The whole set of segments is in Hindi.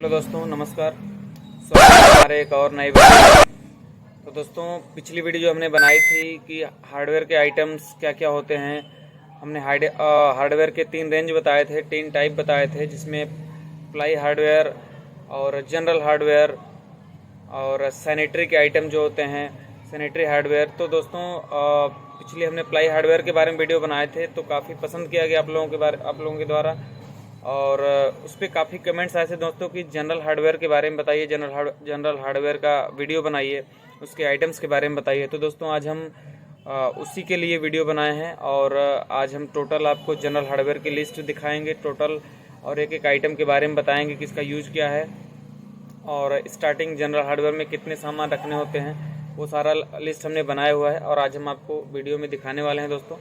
हेलो दोस्तों, नमस्कार। स्वागत है हमारे एक और नई वीडियो। तो दोस्तों, पिछली वीडियो जो हमने बनाई थी कि हार्डवेयर के आइटम्स क्या क्या होते हैं, हमने हार्डवेयर के 3 रेंज बताए थे, 3 टाइप बताए थे, जिसमें प्लाई हार्डवेयर और जनरल हार्डवेयर और सैनिटरी के आइटम जो होते हैं, सैनिटरी हार्डवेयर। तो दोस्तों, पिछली हमने प्लाई हार्डवेयर के बारे में वीडियो बनाए थे, तो काफ़ी पसंद किया गया आप लोगों के द्वारा, और उस पर काफ़ी कमेंट्स आए थे दोस्तों कि जनरल हार्डवेयर के बारे में बताइए, जनरल हार्डवेयर का वीडियो बनाइए, उसके आइटम्स के बारे में बताइए। तो दोस्तों, आज हम उसी के लिए वीडियो बनाए हैं, और आज हम टोटल आपको जनरल हार्डवेयर की लिस्ट दिखाएंगे टोटल, और एक एक आइटम के बारे में बताएंगे कि इसका यूज क्या है, और स्टार्टिंग जनरल हार्डवेयर में कितने सामान रखने होते हैं, वो सारा लिस्ट हमने बनाया हुआ है, और आज हम आपको वीडियो में दिखाने वाले हैं दोस्तों।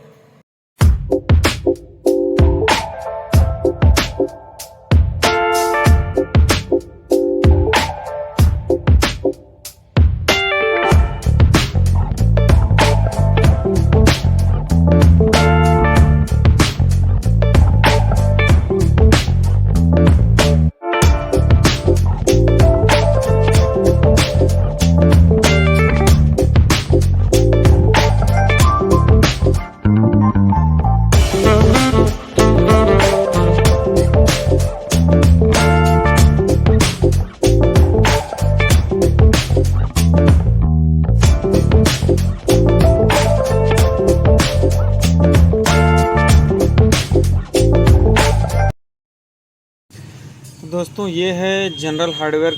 दोस्तों, ये है जनरल हार्डवेयर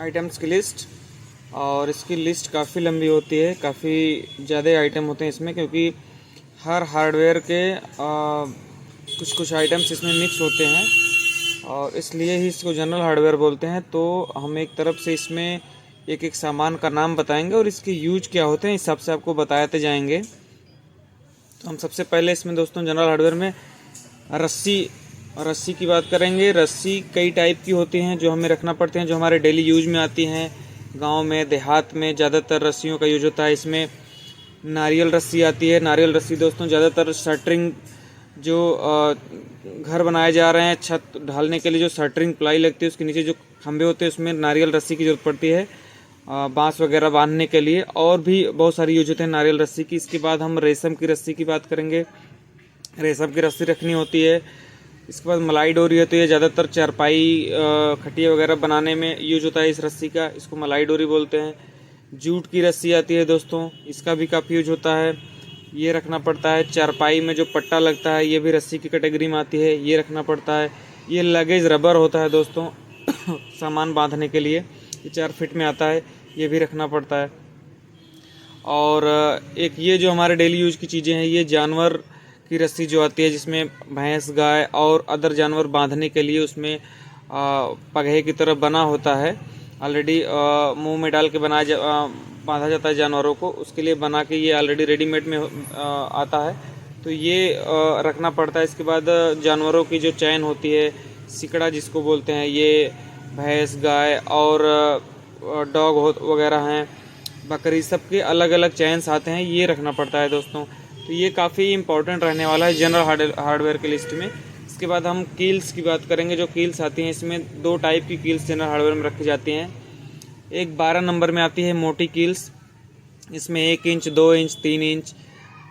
आइटम्स की लिस्ट, और इसकी लिस्ट काफ़ी लंबी होती है, काफ़ी ज़्यादा आइटम होते हैं इसमें, क्योंकि हर हार्डवेयर के कुछ कुछ आइटम्स इसमें मिक्स होते हैं, और इसलिए ही इसको जनरल हार्डवेयर बोलते हैं। तो हम एक तरफ से इसमें एक एक सामान का नाम बताएंगे और इसके यूज क्या होते हैं, इस हिसाब से आपको बताते जाएंगे। तो हम सबसे पहले इसमें दोस्तों जनरल हार्डवेयर में रस्सी की बात करेंगे। रस्सी कई टाइप की होती हैं जो हमें रखना पड़ते हैं, जो हमारे डेली यूज में आती हैं। गांव में, देहात में ज़्यादातर रस्सियों का यूज होता है। इसमें नारियल रस्सी आती है। नारियल रस्सी दोस्तों ज़्यादातर शटरिंग, जो घर बनाए जा रहे हैं, छत ढालने के लिए जो शटरिंग प्लाई लगती है, उसके नीचे जो खंभे होते हैं, उसमें नारियल रस्सी की ज़रूरत पड़ती है, बांस वगैरह बांधने के लिए, और भी बहुत सारी यूज होते हैं नारियल रस्सी की। इसके बाद हम रेशम की रस्सी की बात करेंगे। रेशम की रस्सी रखनी होती है। इसके बाद मलाई डोरी होती है, ज़्यादातर चारपाई, खटिया वगैरह बनाने में यूज होता है इस रस्सी का, इसको मलाई डोरी बोलते हैं। जूट की रस्सी आती है दोस्तों, इसका भी काफ़ी यूज होता है, ये रखना पड़ता है। चारपाई में जो पट्टा लगता है, ये भी रस्सी की कैटेगरी में आती है, ये रखना पड़ता है। ये लगेज रबर होता है दोस्तों सामान बांधने के लिए, ये 4 फीट में आता है, ये भी रखना पड़ता है। और एक ये जो हमारे डेली यूज की चीज़ें हैं, ये जानवर की रस्सी जो आती है, जिसमें भैंस, गाय और अदर जानवर बांधने के लिए उसमें पगहे की तरह बना होता है, ऑलरेडी मुंह में डाल के बांधा जाता है जानवरों को, उसके लिए बना के ये ऑलरेडी रेडीमेड में आता है, तो ये रखना पड़ता है। इसके बाद जानवरों की जो चैन होती है, सिकड़ा जिसको बोलते हैं, ये भैंस, गाय और डॉग वगैरह हैं, बकरी, सबके अलग अलग चैन्स आते हैं, ये रखना पड़ता है दोस्तों। तो ये काफ़ी इंपॉर्टेंट रहने वाला है जनरल हार्डवेयर की लिस्ट में। इसके बाद हम कील्स की बात करेंगे। जो कील्स आती हैं, इसमें 2 टाइप की कील्स जनरल हार्डवेयर में रखी जाती हैं। एक 12 नंबर में आती है मोटी कील्स, इसमें 1 inch, 2 inch, 3 inch,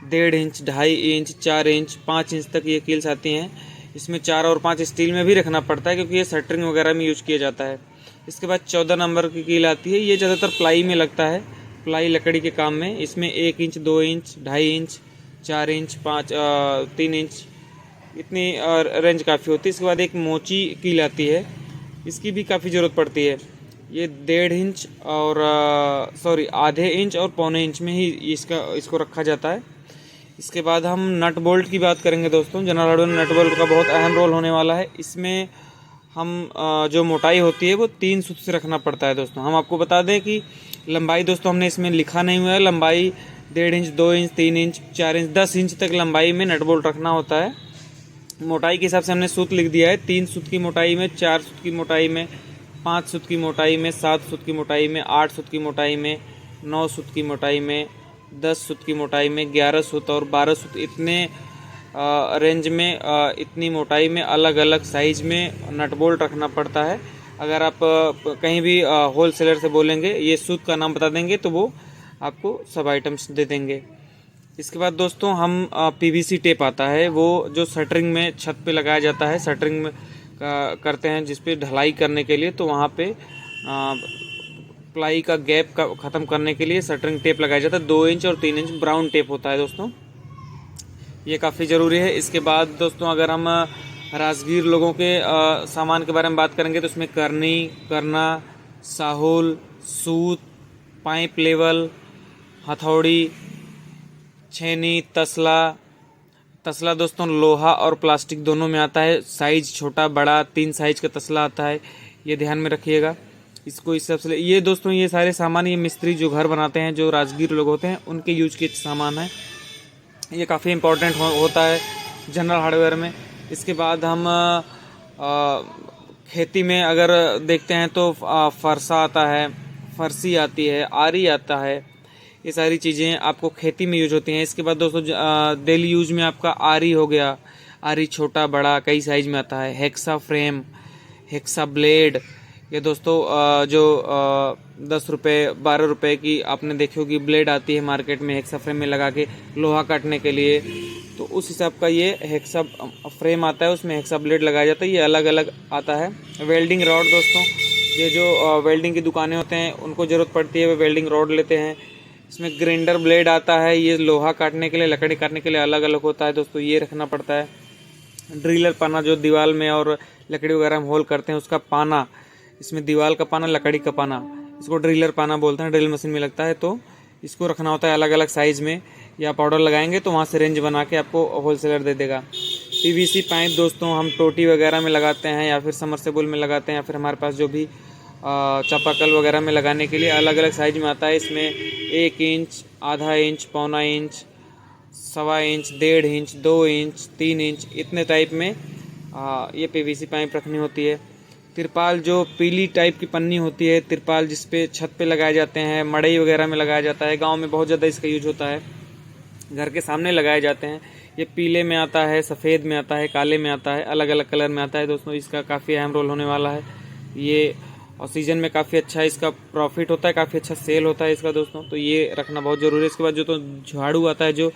1.5 inch, 2.5 inch, 4 inch, 5 inch तक ये कील्स आती हैं। इसमें 4 और 5 स्टील में भी रखना पड़ता है, क्योंकि ये शटरिंग वगैरह में यूज किया जाता है। इसके बाद 14 नंबर की कील आती है, ये ज़्यादातर प्लाई में लगता है, प्लाई लकड़ी के काम में। इसमें 1 inch, 2 inch, 2.5 inch, 4 inch, 3 inch, इतनी रेंज काफ़ी होती है। इसके बाद एक मोची कील आती है, इसकी भी काफ़ी ज़रूरत पड़ती है। ये 1.5 इंच और आधे इंच और पौने इंच में ही इसको रखा जाता है। इसके बाद हम नट बोल्ट की बात करेंगे दोस्तों। जनरल हार्डवेयर में नट बोल्ट का बहुत अहम रोल होने वाला है। इसमें हम जो मोटाई होती है वो 3 सूत से रखना पड़ता है दोस्तों। हम आपको बता दें कि लंबाई दोस्तों हमने इसमें लिखा नहीं हुआ है, लंबाई 1.5 inch, 2 inch, 3 inch, 4 inch, 10 inch तक लंबाई में नट बोल्ट रखना होता है। मोटाई के हिसाब से हमने सूत लिख दिया है, 3 सूत की मोटाई में, 4 सूत की मोटाई में, 5 सूत की मोटाई में, 7 सूत की मोटाई में, 8 सूत की मोटाई में, 9 सूत की मोटाई में, 10 सूत की मोटाई में, 11 सूत और 12 सूत, इतने रेंज में, इतनी मोटाई में अलग अलग साइज में नट बोल्ट रखना पड़ता है। अगर आप कहीं भी होल सेलर से बोलेंगे, ये सूद का नाम बता देंगे तो वो आपको सब आइटम्स दे देंगे। इसके बाद दोस्तों हम पीवीसी टेप आता है, वो जो शटरिंग में छत पे लगाया जाता है, शटरिंग में करते हैं जिस पे ढलाई करने के लिए, तो वहाँ पे प्लाई का गैप का ख़त्म करने के लिए शटरिंग टेप लगाया जाता है। 2 इंच और 3 इंच ब्राउन टेप होता है दोस्तों, ये काफ़ी ज़रूरी है। इसके बाद दोस्तों अगर हम राजगीर लोगों के सामान के बारे में बात करेंगे तो उसमें करनी, करना, साहुल, सूत, पाइप लेवल, हथौड़ी, छेनी, तसला दोस्तों लोहा और प्लास्टिक दोनों में आता है। साइज छोटा बड़ा 3 साइज का तसला आता है, ये ध्यान में रखिएगा। इसको इस सबसे ये दोस्तों ये सारे सामान ये मिस्त्री जो घर बनाते हैं, जो राजगीर लोग होते हैं, उनके यूज के सामान है। ये काफ़ी इम्पोर्टेंट होता है जनरल हार्डवेयर में। इसके बाद हम खेती में अगर देखते हैं तो फरसा आता है, फरसी आती है, आरी आता है, ये सारी चीज़ें आपको खेती में यूज होती हैं। इसके बाद दोस्तों डेली यूज में आपका आरी हो गया, आरी छोटा बड़ा कई साइज में आता है। हेक्सा फ्रेम, हेक्सा ब्लेड, ये दोस्तों जो 10 रुपये 12 रुपये की आपने देखी होगी ब्लेड आती है मार्केट में हेक्सा फ्रेम में लगा के लोहा काटने के लिए, तो उस हिसाब का ये हेक्सा फ्रेम आता है, उसमें हेक्सा ब्लेड लगाया जाता है। ये अलग अलग आता है। वेल्डिंग रॉड दोस्तों, ये जो वेल्डिंग की दुकानें होते हैं उनको ज़रूरत पड़ती है, वे वेल्डिंग रॉड लेते हैं। इसमें ग्राइंडर ब्लेड आता है, ये लोहा काटने के लिए, लकड़ी काटने के लिए अलग अलग होता है दोस्तों, ये रखना पड़ता है। ड्रिलर पाना, जो दीवार में और लकड़ी वगैरह में होल करते हैं उसका पाना, इसमें दीवार का पाना, लकड़ी का पाना, इसको ड्रिलर पाना बोलते हैं, ड्रिल मशीन में लगता है, तो इसको रखना होता है अलग अलग साइज़ में। या पाउडर लगाएंगे तो वहाँ से रेंज बना के आपको होलसेलर दे देगा। पीवीसी पाइप दोस्तों हम टोटी वगैरह में लगाते हैं, या फिर समरसेबुल में लगाते हैं, या फिर हमारे पास जो भी चापाकल वगैरह में लगाने के लिए अलग अलग साइज में आता है। इसमें 1 इंच, आधा इंच, पौना inch, 1.25 inch, 1.5 inch, 2 inch, 3 inch, इतने टाइप में ये पीवीसी पाइप रखनी होती है। तिरपाल जो पीली टाइप की पन्नी होती है, तिरपाल जिस पे छत पे लगाए जाते हैं, मड़ई वगैरह में लगाया जाता है, गांव में बहुत ज़्यादा इसका यूज होता है, घर के सामने लगाए जाते हैं। ये पीले में आता है, सफ़ेद में आता है, काले में आता है, अलग अलग कलर में आता है दोस्तों। इसका काफ़ी अहम रोल होने वाला है ये, और सीज़न में काफ़ी अच्छा इसका प्रॉफिट होता है, काफ़ी अच्छा सेल होता है इसका दोस्तों, तो ये रखना बहुत ज़रूरी है। इसके बाद जो तो झाड़ू आता है, जो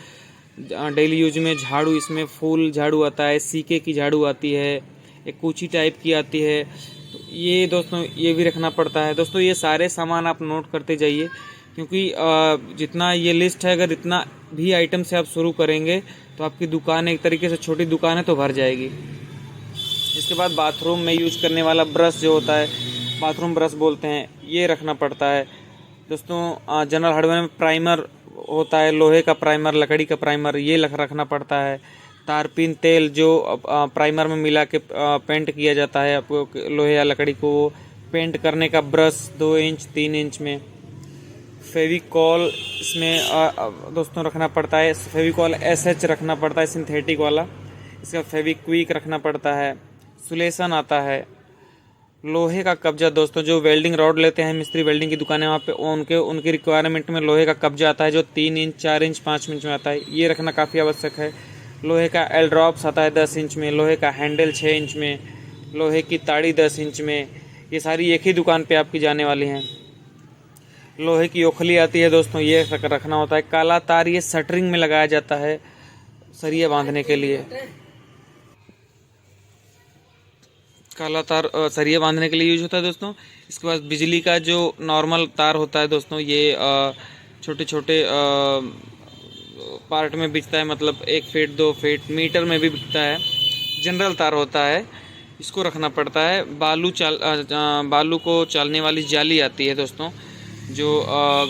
डेली यूज में झाड़ू, इसमें फूल झाड़ू आता है, सीके की झाड़ू आती है, एक कूची टाइप की आती है, तो ये दोस्तों ये भी रखना पड़ता है दोस्तों। ये सारे सामान आप नोट करते जाइए, क्योंकि जितना ये लिस्ट है, अगर इतना भी आइटम से आप शुरू करेंगे तो आपकी दुकान एक तरीके से छोटी दुकान है तो भर जाएगी। इसके बाद बाथरूम में यूज करने वाला ब्रश जो होता है, बाथरूम ब्रश बोलते हैं, ये रखना पड़ता है दोस्तों। जनरल हार्डवेयर में प्राइमर होता है, लोहे का प्राइमर, लकड़ी का प्राइमर, ये रखना पड़ता है। तारपीन तेल जो प्राइमर में मिला के पेंट किया जाता है आपको लोहे या लकड़ी को, पेंट करने का ब्रश 2 इंच 3 इंच में। फेविकॉल इसमें दोस्तों रखना पड़ता है, फेविकॉल SH रखना पड़ता है सिंथेटिक वाला, इसका फेविक्विक रखना पड़ता है। सुलेसन आता है। लोहे का कब्जा दोस्तों, जो वेल्डिंग रॉड लेते हैं मिस्त्री, वेल्डिंग की दुकानें वहाँ पे उनकी रिक्वायरमेंट में लोहे का कब्जा आता है, जो 3 इंच 4 इंच 5 इंच में आता है, ये रखना काफ़ी आवश्यक है। लोहे का एल ड्रॉप्स आता है 10 इंच में, लोहे का हैंडल 6 इंच में, लोहे की ताड़ी 10 इंच में, ये सारी एक ही दुकान पे आपकी जाने वाली हैं। लोहे की ओखली आती है दोस्तों, ये रखना होता है। काला तार ये शटरिंग में लगाया जाता है सरिया बांधने के लिए, काला तार सरिया बांधने के लिए यूज होता है दोस्तों। इसके बाद बिजली का जो नॉर्मल तार होता है दोस्तों, ये छोटे छोटे पार्ट में बिकता है, मतलब 1 फीट 2 फीट मीटर में भी बिकता है, जनरल तार होता है, इसको रखना पड़ता है। बालू को चालने वाली जाली आती है दोस्तों, जो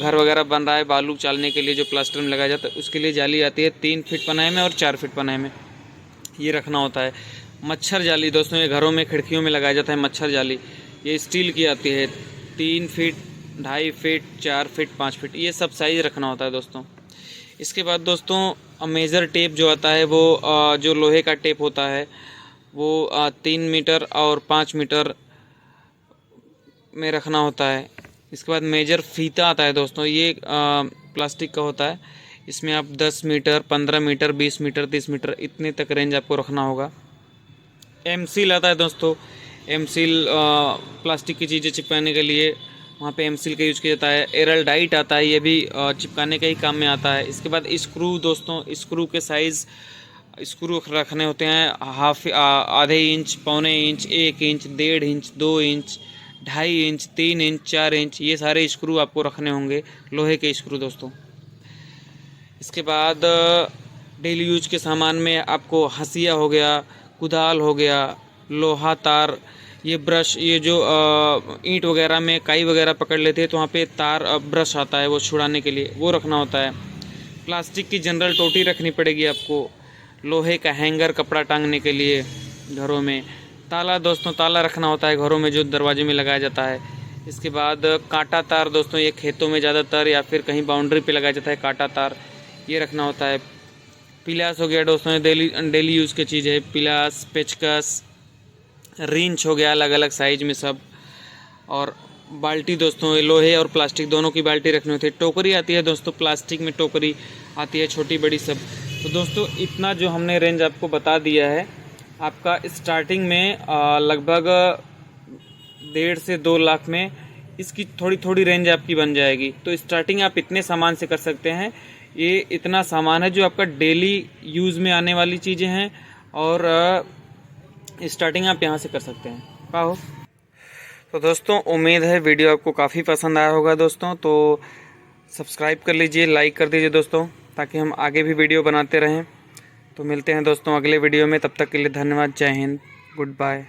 घर वगैरह बन रहा है, बालू चालने के लिए जो प्लास्टर में लगाया जाता है उसके लिए जाली आती है 3 फीट पनाहे में और 4 फीट पनाहे में, ये रखना होता है। मच्छर जाली दोस्तों, ये घरों में खिड़कियों में लगाया जाता है मच्छर जाली, ये स्टील की आती है 3 फीट 2.5 फीट 4 फीट 5 फीट, ये सब साइज रखना होता है दोस्तों। इसके बाद दोस्तों मेज़र टेप जो आता है वो जो लोहे का टेप होता है वो 3 मीटर और 5 मीटर में रखना होता है। इसके बाद मेजर फीता आता है दोस्तों, ये प्लास्टिक का होता है, इसमें आप 10 मीटर 15 मीटर 20 मीटर 30 मीटर इतने तक रेंज आपको रखना होगा। एम सील आता है दोस्तों, एमसील प्लास्टिक की चीज़ें चिपकाने के लिए वहाँ पे एमसील का यूज किया जाता है। एरल डाइट आता है, ये भी चिपकाने के ही काम में आता है। इसके बाद स्क्रू दोस्तों, स्क्रू के साइज़ स्क्रू रखने होते हैं आधे इंच, पौने inch, 1 inch, 1.5 inch, 2 inch, 2.5 inch, 3 inch, 4 inch, ये सारे स्क्रू आपको रखने होंगे, लोहे के स्क्रू दोस्तों। इसके बाद डेली यूज के सामान में आपको हंसिया हो गया, कुदाल हो गया, लोहा तार, ये ब्रश, ये जो ईंट वगैरह में काई वगैरह पकड़ लेते हैं तो वहाँ पे तार ब्रश आता है वो छुड़ाने के लिए, वो रखना होता है। प्लास्टिक की जनरल टोटी रखनी पड़ेगी आपको। लोहे का हैंगर कपड़ा टांगने के लिए घरों में। ताला दोस्तों, ताला रखना होता है घरों में जो दरवाजे में लगाया जाता है। इसके बाद कांटा तार दोस्तों, ये खेतों में ज़्यादातर या फिर कहीं बाउंड्री पे लगाया जाता है कांटा तार, ये रखना होता है। पिलास हो गया दोस्तों, ये डेली यूज़ की चीज़ है। पिलास, पेचकस, रिंच हो गया अलग अलग साइज में सब। और बाल्टी दोस्तों, ये लोहे और प्लास्टिक दोनों की बाल्टी रखनी होती है। टोकरी आती है दोस्तों, प्लास्टिक में टोकरी आती है, छोटी बड़ी सब। तो दोस्तों इतना जो हमने रेंज आपको बता दिया है, आपका स्टार्टिंग में लगभग 1.5 से 2 लाख में इसकी थोड़ी थोड़ी रेंज आपकी बन जाएगी। तो स्टार्टिंग आप इतने सामान से कर सकते हैं। ये इतना सामान है जो आपका डेली यूज़ में आने वाली चीज़ें हैं, और स्टार्टिंग आप यहाँ से कर सकते हैं। क्या हो तो दोस्तों, उम्मीद है वीडियो आपको काफ़ी पसंद आया होगा दोस्तों। तो सब्सक्राइब कर लीजिए, लाइक कर दीजिए दोस्तों, ताकि हम आगे भी वीडियो बनाते रहें। तो मिलते हैं दोस्तों अगले वीडियो में, तब तक के लिए धन्यवाद। जय हिंद, गुड बाय।